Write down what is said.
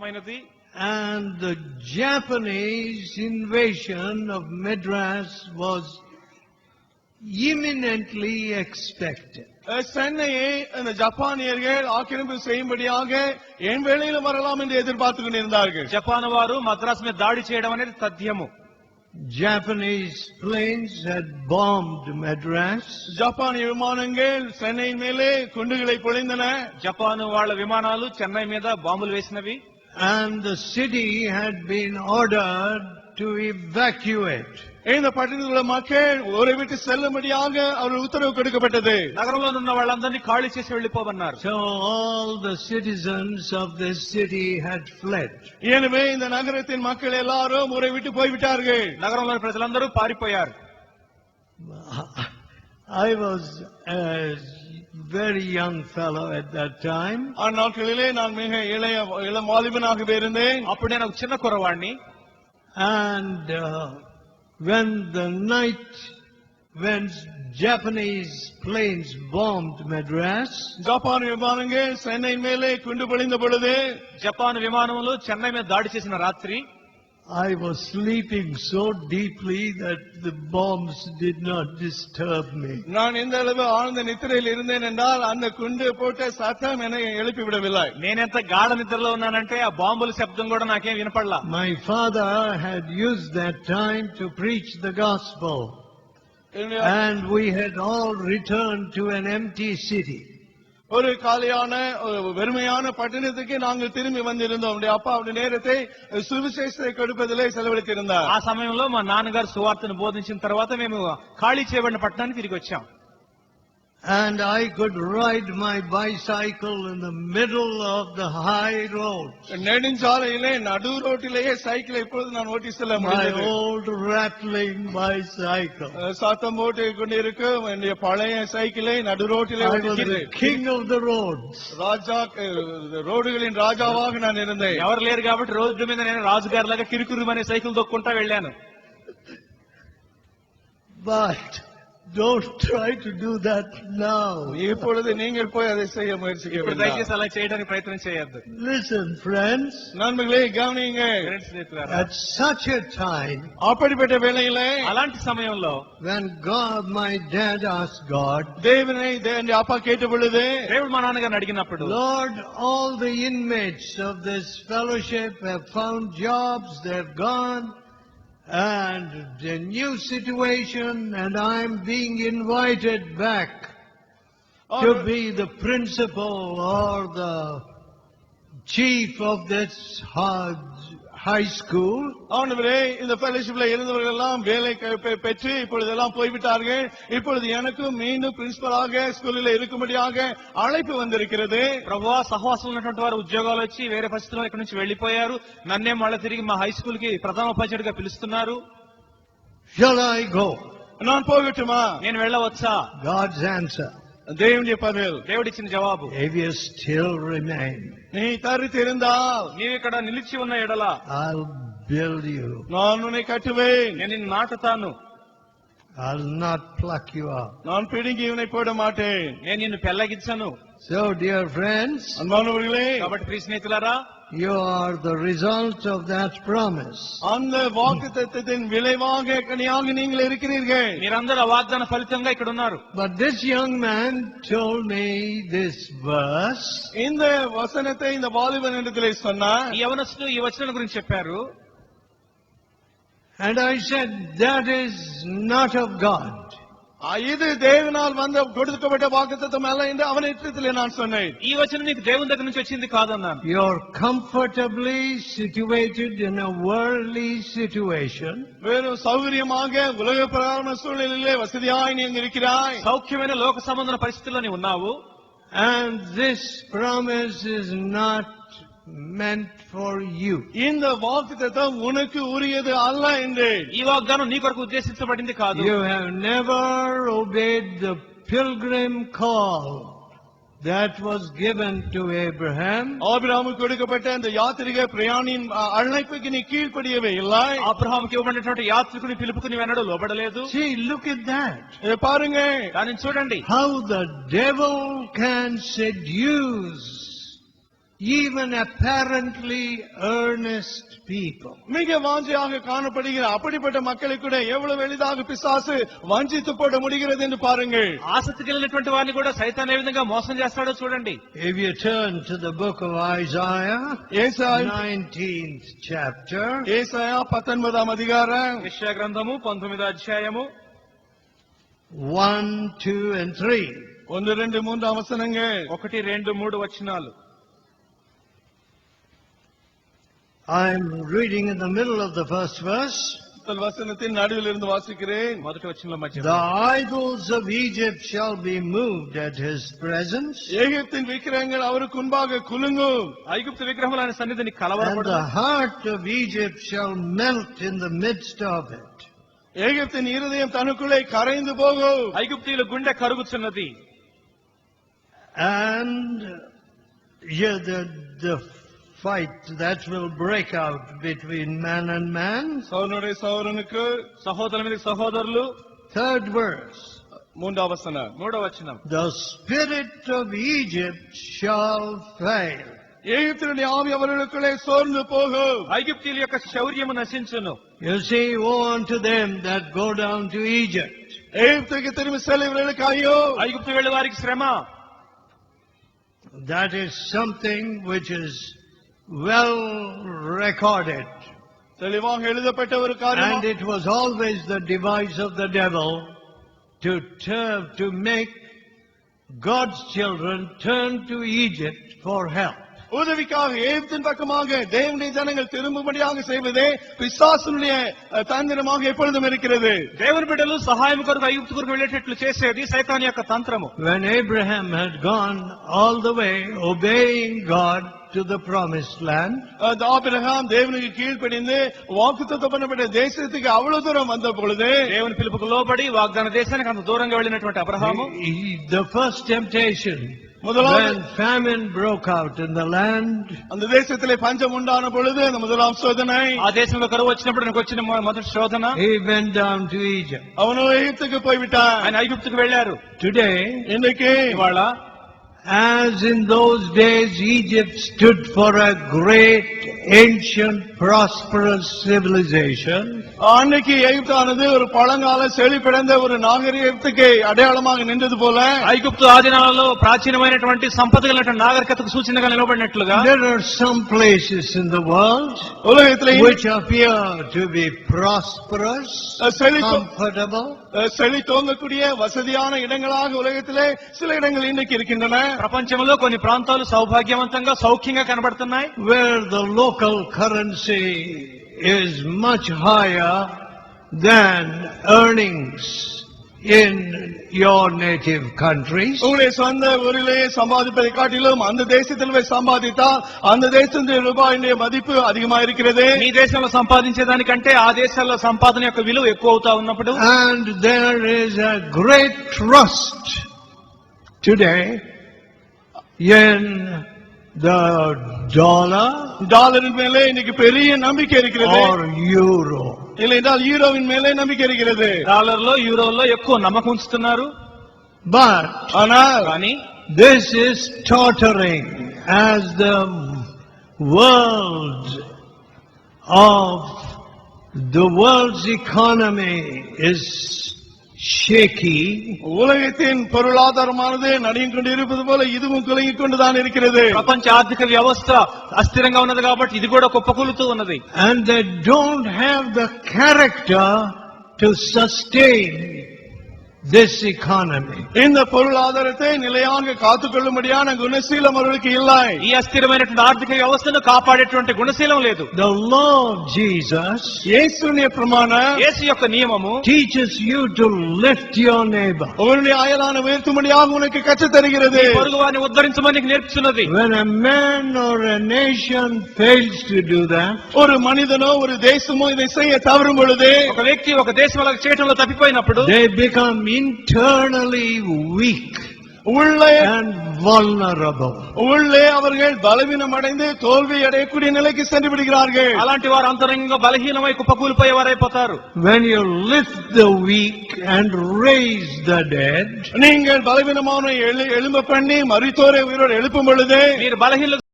And the Japanese invasion of Madras was imminently expected. சென்னையை அந்த ஜப்பானியர்கள் ஆக்கிரமிப்பு செய்யும்படியாக என் வேளையில வரலாம் என்று எதிர்பார்த்து கொண்டிருந்தார்கள். జపాన్ వారు మద్రాస్ మీద దాడి చేయడం అనేది తథ్యము. Japanese planes had bombed Madras. ஜப்பானிய விமானங்கள் சென்னையின் மேலே குண்டுகளை பொழிந்தன. జపాన్ వాళ్ళ విమానాలు చెన్నై మీద బాంబులు వేసినవి. And the city had been ordered to evacuate. இந்த பட்டணத்தில் உள்ள மக்கள் ஊரை விட்டு செல்லும்படியாக அவர் உத்தரவு கொடுக்கப்பட்டது. నగరంలో ఉన్న వాళ్ళందరినీ ఖాళీ చేసి వెళ్లిపోమన్నారు. So all the citizens of this city had fled. எனவே இந்த நகரத்தின் மக்கள் எல்லாரும் ஊரை விட்டு போய்விட்டார்கள். నగరంలోని ప్రజలందరూ పారిపోయారు. I was a very young fellow at that time. ఆ నాட்களிலே நான் மிக இளம் வாலிபனாகவே இருந்தேன். అప్పుడు నేను ఒక చిన్న కుర్రవాడిని. And when the night when Japanese planes bombed Madras, Japan விமானங்கள் சென்னை மேலே குண்டு பொழிந்த பொழுது, జపాన్ విమానములు చెన్నై మీద దాడి చేసిన రాత్రి I was sleeping so deeply that the bombs did not disturb me. நான் எந்த அளவு ஆழ்ந்த நித்திரையில் இருந்தேன் என்றால் அந்த குண்டு போட்ட சத்தம் என்னை எழுப்பி விடவில்லை. నేనెంత గాఢ నిద్రలో ఉన్నానంటే ఆ బాంబుల శబ్దం కూడా నాకేం వినపడలా. My father had used that time to preach the gospel, and we had all returned to an empty city. ஒரு காலியான வெறுமையான பட்டணத்துக்கு நாங்கள் திரும்பி வந்திருந்தோம். அப்பா அவருடைய நேரத்தை சுவிசேஷத்தை கொடுப்பதிலே செலவழித்திருந்தார். ఆ సమయంలో మా నాన్నగారు సువార్తను బోధించిన తర్వాత మేము ఖాళీ చేయబడిన పట్టణానికి తిరిగి వచ్చాం. And I could ride my bicycle in the middle of the high road. நெடுஞ்சாலையிலே நடு ரோட்டிலேயே சைக்கிளை இப்பொழுது நான் ஓட்டி செல்ல முடியும். My old rattling bicycle. சத்தம் போட்டு கொண்டிருக்கும் என்னுடைய பழைய சைக்கிளை நடு ரோட்டிலே ஓட்டினேன். King of the roads. ராஜா రోడ్డుகளின் రాజాவாக நான் இருந்தேன். ఎవరు లేరు కాబట్టి రోడ్డు మీద నేను రాజుగారిలాగా కిరుకురుమనే సైకిల్ దొక్కుంటా వెళ్ళాను. But don't try to do that now. இப்பொழுது நீங்கள் போய் அதை செய்ய முயற்சிக்க வேண்டாம். దయచేసి అలా చేయడానికి ప్రయత్నం చేయొద్దు. Listen, friends. நண்பர்களே கவனிங்க. At such a time, அப்படிப்பட்ட வேளையிலே, అలాంటి సమయంలో, when my dad asked God, దేవుని அப்பா கேட்ட பொழுது, దేవుడు మా నాన్నగారిని అడిగినప్పుడు, Lord, all the inmates of this fellowship have found jobs, they've gone, and a new situation, and I'm being invited back to be the principal or the chief of this high school. ஆண்டவரே, இந்த ஃபெலோஷிப்ல இருந்தவர்கள் எல்லாம் வேலை பெற்று இப்பொழுதெல்லாம் போய்விட்டார்கள். இப்பொழுது எனக்கும் மீண்டும் பிரின்சிபலாக ஸ்கூலில் இருக்கும்படியாக அழைப்பு வந்திருக்கிறது. ప్రభువా, సహవాసం ఉన్నటువంటి వారు ఉద్యోగాలు వచ్చి వేరే పరిస్థితుల్లో ఇక్కడ నుంచి వెళ్లిపోయారు. నన్నే మళ్ళీ తిరిగి మా హై స్కూల్ కి ప్రధానోపాధ్యాయుడిగా పిలుస్తున్నారు. Shall I go? நான் போகட்டுமா? నేను వెళ్ళవచ్చా? God's answer. దేవుని பதில். దేవుడిచ్చిన జవాబు, if you still remain, நீ தரித்திருந்தால், నీవు ఇక్కడ నిలిచి ఉన్న ఎడల, I'll build you. நான் உன்னை கட்டுவேன். నేను నిన్ను నాటుతాను. I'll not pluck you up. நான் பிடுங்கி உன்னை போட மாட்டேன். నేను నిన్ను పెళ్లగించను. So, dear friends, அன்பானவர்களே, కాబట్టి ప్రియ స్నేహితులారా, you are the result of that promise. அந்த வாக்குத்தத்தத்தின் விளைவாக கனியாக நீங்கள் இருக்கிறீர்கள். మీరందరూ ఆ వాగ్దాన ఫలితంగా ఇక్కడ ఉన్నారు. But this young man told me this verse. இந்த வசனத்தை இந்த வாலிபன் இடத்திலே சொன்னார். ఈ యవనస్తుడు ఈ వచనం గురించి చెప్పారు. And I said, that is not of God. இது தேவனால் வந்த கொடுக்கப்பட்ட வாக்குத்தத்தம் அல்ல என்று அவனிடத்திலே நான் சொன்னேன். ఈ వచనం నీకు దేవుని దగ్గర నుంచి వచ్చింది కాదన్నాను. You're comfortably situated in a worldly situation. வெறும் சௌகரியமாக உலக பிரகாரமான சூழ்நிலையிலே வசதியாய் நீ இருக்கிறாய். సౌఖ్యమైన లోక సంబంధమైన పరిస్థితుల్లో నీవు ఉన్నావు. And this promise is not meant for you. இந்த வாக்குத்தத்தம் உனக்கு உரியது அல்ல என்று. ఈ వాగ్దానం నీ కొరకు ఉద్దేశించబడింది కాదు. You have never obeyed the pilgrim call that was given to Abraham. ஆபிரகாமுக்கு கொடுக்கப்பட்ட அந்த யாத்ரீக பிரயாணியின் அழைப்புக்கு நீ கீழ்ப்படியவே இல்லை. అబ్రహాముకి ఇవ్వబడినటువంటి యాత్రికుని పిలుపుకు నీవెన్నడూ లోబడలేదు. See, look at that. பாருங்க, దానిని చూడండి. How the devil can seduce even apparently earnest people. மிக வாஞ்சையாக காணப்படுகிற அப்படிப்பட்ட மக்களை கூட எவ்வளவு எளிதாக பிசாசு வஞ்சித்து போட முடிகிறது என்று பாருங்கள். ఆసక్తి కలిగినటువంటి వారిని కూడా సైతాన్ ఏ విధంగా మోసం చేస్తాడో చూడండి. If you turn to the book of Isaiah, ఏశాయా 19th chapter, 19వ అధికారం యెషయా గ్రంథము 19వ అధ్యాయము 1, 2, and 3. 1, 2, 3 వచనங்கள். 1, 2, 3 వచనాలు. I'm reading in the middle of the first verse. முதல் வசனத்தின் நடுவில் இருந்து வாசிக்கிறேன். మొదటి వచనంలో మధ్య. The idols of Egypt shall be moved at his presence, எகிப்தின் விக்கிரகங்கள் அவருக்கு முன்பாக குலுங்கும். ఐగుప్తు విగ్రహములు ఆయన సన్నిధిని and కలవరపడదు. the heart of Egypt shall melt in the midst of it. எகிப்தின் இருதயம் தனக்குள்ளே கரைந்து போகும். ఐగుప్తీయుల గుండె కరుగుచున్నది. And the fight that will break out between man and man. சௌரனுடைய சௌரனுக்கு. సహోదరుల మీద సహోదరులు. Third verse. 3వ వచనం. 3వ వచనం. The spirit of Egypt shall fail. எகிப்தினுடைய ஆவி அவர்களுக்குள்ளே சோர்ந்து போகும். ఐగుప్తీయుల యొక్క శౌర్యము నశించును. You see, woe unto them that go down to Egypt. எகிப்துக்கு திரும்பி செல்லுகிறவர்களுக்கு ஐயோ. ఐగుప్తు వెళ్లే వారికి శ్రమ. That is something which is well recorded. தெளிவாக எழுதப்பட்ட ஒரு And காரியம். it was always the device of the devil to make God's children turn to Egypt for help. உதவிக்காக எகிப்தின் பக்கமாக தேவனுடைய ஜனங்கள் திரும்பும்படியாக செய்வதே பிசாசுடைய தந்திரமாக எப்பொழுதும் இருக்கிறது. దేవుని బిడ్డలు సహాయం కొరకు ఐగుప్తు కొరకు వెళ్ళేటట్లు చేసేది సైతాన్ యొక్క తంత్రము. When Abraham had gone all the way obeying God to the promised land, Abraham தேவனுக்கு கீழ்ப்படிந்து வாக்குத்தத்தம் பண்ணப்பட்ட தேசத்துக்கு அவ்வளவு தூரம் வந்த பொழுது దేవుని పిలుపుకు లోబడి వాగ్దాన దేశానికి అంత దూరంగా వెళ్ళినటువంటి అబ్రహాము the first temptation, முதலாவது when famine broke out in the land, அந்த தேசத்திலே பஞ்சம் உண்டான பொழுது அந்த முதலாம் சோதனை, ఆ దేశంలో కరువు వచ్చినప్పుడు నాకు వచ్చిన మొదటి శోధన, he went down to Egypt. அவனோ எகிப்துக்கு போய்விட்டான். ఆయన ఐగుప్తుకు వెళ్లారు. Today, இன்னைக்கு ఇవాళ as in those days Egypt stood for a great, ancient, prosperous civilization, அன்னைக்கு எகிப்தானது ஒரு பழங்கால செழிப்படைந்த ஒரு நாகரிகத்துக்கு அடையாளமாக நின்றது போல ఐగుప్తు ఆదినాలలో ప్రాచీనమైనటువంటి సంపద కలిగినటువంటి నాగరికతకు సూచనగా నిలబడినట్లుగా there are some places in the world உலகத்திலே which appear to be prosperous, comfortable, செழித்தோங்கக்கூடிய வசதியான இடங்களாக உலகத்திலே சில இடங்கள் இன்னைக்கு இருக்கின்றன. ప్రపంచంలో కొన్ని ప్రాంతాలు సౌభాగ్యవంతంగా సౌఖ్యంగా కనబడుతున్నాయి. where the local currency is much higher than earnings in your native countries. உங்களுடைய சொந்த ஊரிலேயே சம்பாதிப்பதை காட்டிலும் அந்த தேசத்தில் போய் சம்பாதித்தால் அந்த தேசத்தின் ரூபாயினுடைய மதிப்பு அதிகமா இருக்கிறது. మీ దేశంలో సంపాదించేదానికంటే ఆ దేశాల్లో సంపాదన యొక్క విలువ ఎక్కువ అవుతా ఉన్నప్పుడు, And there is a great trust today in the dollar டாலரின் மேலே இன்னைக்கு பெரிய நம்பிக்கை இருக்கிறது. or euro. இல்லை என்றால் யூரோவின் மேலே நம்பிக்கை இருக்கிறது. డాలర్లో యూరోల్లో ఎక్కువ నమ్మకం ఉంచుతున్నారు. But ஆனால் కానీ this is tottering as the world's economy is shaky. உலகத்தின் பொருளாதாரமானது நடியும் கொண்டு இருப்பது போல இதுவும் குலுங்கிக் கொண்டுதான் இருக்கிறது. ప్రపంచ ఆర్థిక వ్యవస్థ అస్థిరంగా ఉన్నది కాబట్టి ఇది కూడా కుప్పకూలుతూ ఉన్నది. And they don't have the character to sustain this economy. இந்த பொருளாதாரத்தை நிலையாக காத்துக்கொள்ளும்படியான குணசீலம் அவர்களுக்கு இல்லை. ఈ అస్థిరమైనటువంటి ఆర్థిక వ్యవస్థను కాపాడేటువంటి గుణశీలం లేదు. The law of Jesus இயேசுவின் பிரமாணம் యేసు యొక్క నియమము teaches you to lift your neighbor. உங்களுடைய அயலான உயர்த்தும்படியாக உனக்கு கற்றுத் தருகிறது. పొరుగు వారిని ఉద్ధరించమని నీకు నేర్పుతున్నది. When a man or a nation fails to do that, ஒரு மனிதனோ ஒரு தேசமோ இதை செய்ய தவறும் பொழுது ఒక వ్యక్తి ఒక దేశం అలా చేయటంలో తప్పిపోయినప్పుడు they become internally weak உள்ளே and vulnerable. உள்ளே அவர்கள் பலவீனம் அடைந்து தோல்வி அடையக்கூடிய நிலைக்கு சென்று விடுகிறார்கள். అలాంటి వారు అంతరంగంగా బలహీనమై కుప్పకూలిపోయేవారైపోతారు. When you lift the weak and raise the dead, நீங்கள் பலவீனமான எழும்ப பண்ணி மரித்தோரை உயிரோடு எழுப்பும் பொழுது మీరు బలహీన